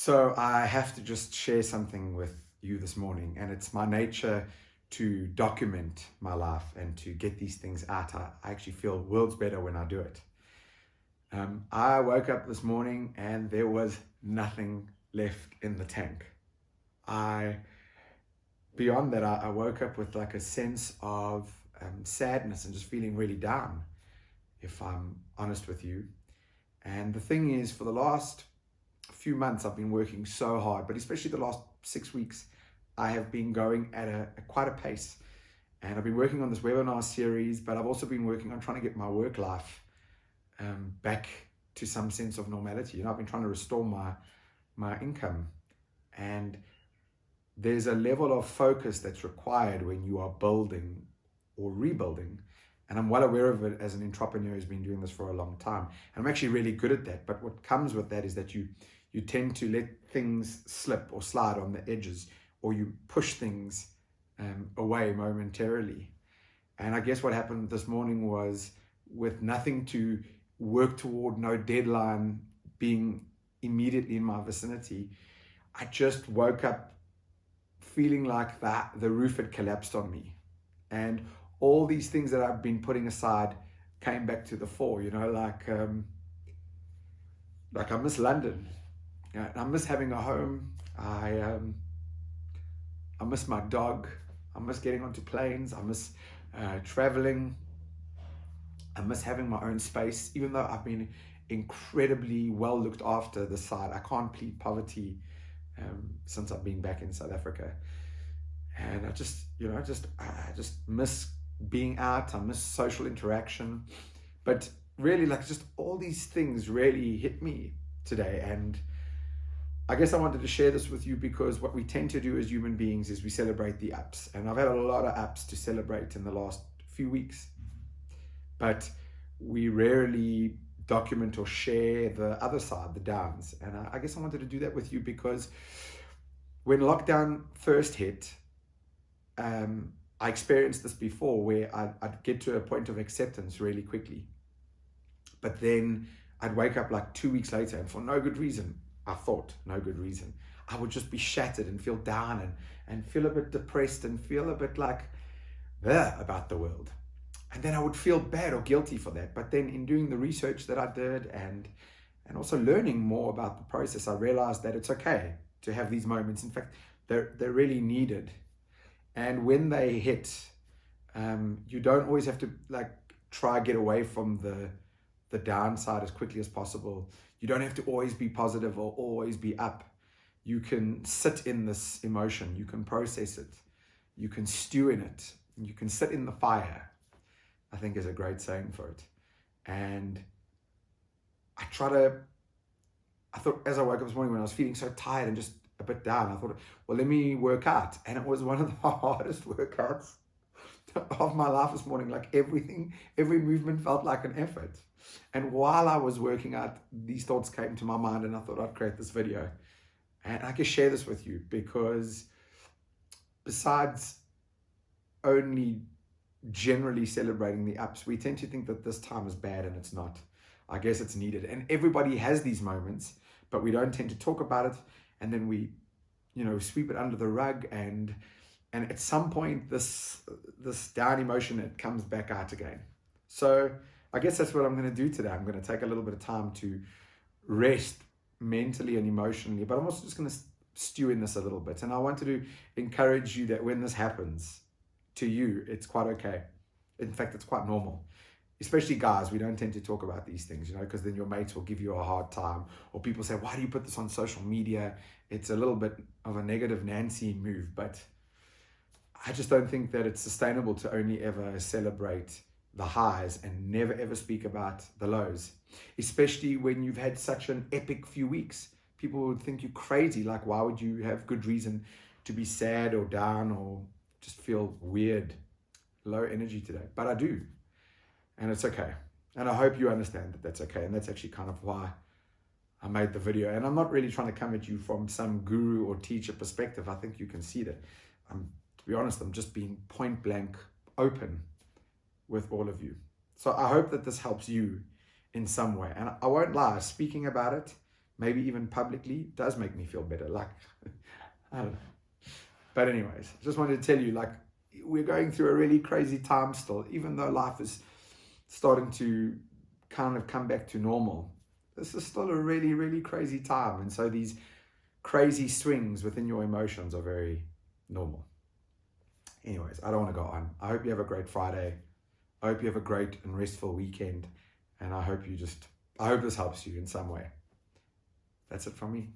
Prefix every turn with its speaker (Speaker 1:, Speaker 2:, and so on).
Speaker 1: So I have to just share something with you this morning, and it's my nature to document my life and to get these things out. I actually feel worlds better when I do it. I woke up this morning and there was nothing left in the tank. I Beyond that, I woke up with like a sense of sadness and just feeling really down, if I'm honest with you. And the thing is, for the last few months, I've been working so hard, but especially the last 6 weeks, I have been going at quite a pace. And I've been working on this webinar series, but I've also been working on trying to get my work life back to some sense of normality. I've been trying to restore my income. And there's a level of focus that's required when you are building or rebuilding. And I'm well aware of it as an entrepreneur who's been doing this for a long time. And I'm actually really good at that. But what comes with that is that you tend to let things slip or slide on the edges, or you push things away momentarily. And I guess what happened this morning was, with nothing to work toward, no deadline being immediately in my vicinity, I just woke up feeling like the roof had collapsed on me. And all these things that I've been putting aside came back to the fore, like I miss London. I miss having a home. I miss my dog. I miss getting onto planes. I miss traveling. I miss having my own space, even though I've been incredibly well looked after this side. I can't plead poverty since I've been back in South Africa. And I just miss being out. I miss social interaction. But really, just all these things really hit me today. And I guess I wanted to share this with you because what we tend to do as human beings is we celebrate the ups. And I've had a lot of ups to celebrate in the last few weeks. But we rarely document or share the other side, the downs. And I guess I wanted to do that with you because when lockdown first hit, I experienced this before, where I'd get to a point of acceptance really quickly. But then I'd wake up like 2 weeks later, and for no good reason, I would just be shattered and feel down and feel a bit depressed and feel a bit like about the world. And then I would feel bad or guilty for that. But then in doing the research that I did and also learning more about the process, I realized that it's okay to have these moments. In fact, they're really needed. And when they hit, you don't always have to try get away from the downside as quickly as possible. You don't have to always be positive or always be up. You can sit in this emotion. You can process it. You can stew in it. You can sit in the fire, I think is a great saying for it. And I thought as I woke up this morning, when I was feeling so tired and just a bit down, I thought, well, let me work out. And it was one of the hardest workouts of my life this morning. Every movement felt like an effort. And while I was working out, these thoughts came to my mind, and I thought I'd create this video. And I can share this with you because besides only generally celebrating the ups, we tend to think that this time is bad, and it's not. I guess it's needed. And everybody has these moments, but we don't tend to talk about it. And then we, sweep it under the rug. And at some point, this down emotion, it comes back out again. So I guess that's what I'm going to do today. I'm going to take a little bit of time to rest mentally and emotionally, but I'm also just going to stew in this a little bit. And I wanted to encourage you that when this happens to you, it's quite okay. In fact, it's quite normal. Especially guys, we don't tend to talk about these things, because then your mates will give you a hard time, or people say, why do you put this on social media? It's a little bit of a negative Nancy move, but I just don't think that it's sustainable to only ever celebrate the highs and never ever speak about the lows, especially when you've had such an epic few weeks. People would think you're crazy. Why would you have good reason to be sad or down or just feel weird, low energy today? But I do. And it's okay. And I hope you understand that that's okay. And that's actually kind of why I made the video. And I'm not really trying to come at you from some guru or teacher perspective. I think you can see that. To be honest, I'm just being point blank open with all of you. So I hope that this helps you in some way. And I won't lie, speaking about it maybe even publicly, does make me feel better. Like, I don't know. But anyways, just wanted to tell you, like, we're going through a really crazy time still, even though life is starting to kind of come back to normal. This is still a really, really crazy time. And so these crazy swings within your emotions are very normal. Anyways, I don't want to go on. I hope you have a great Friday. I hope you have a great and restful weekend. And I hope this helps you in some way. That's it from me.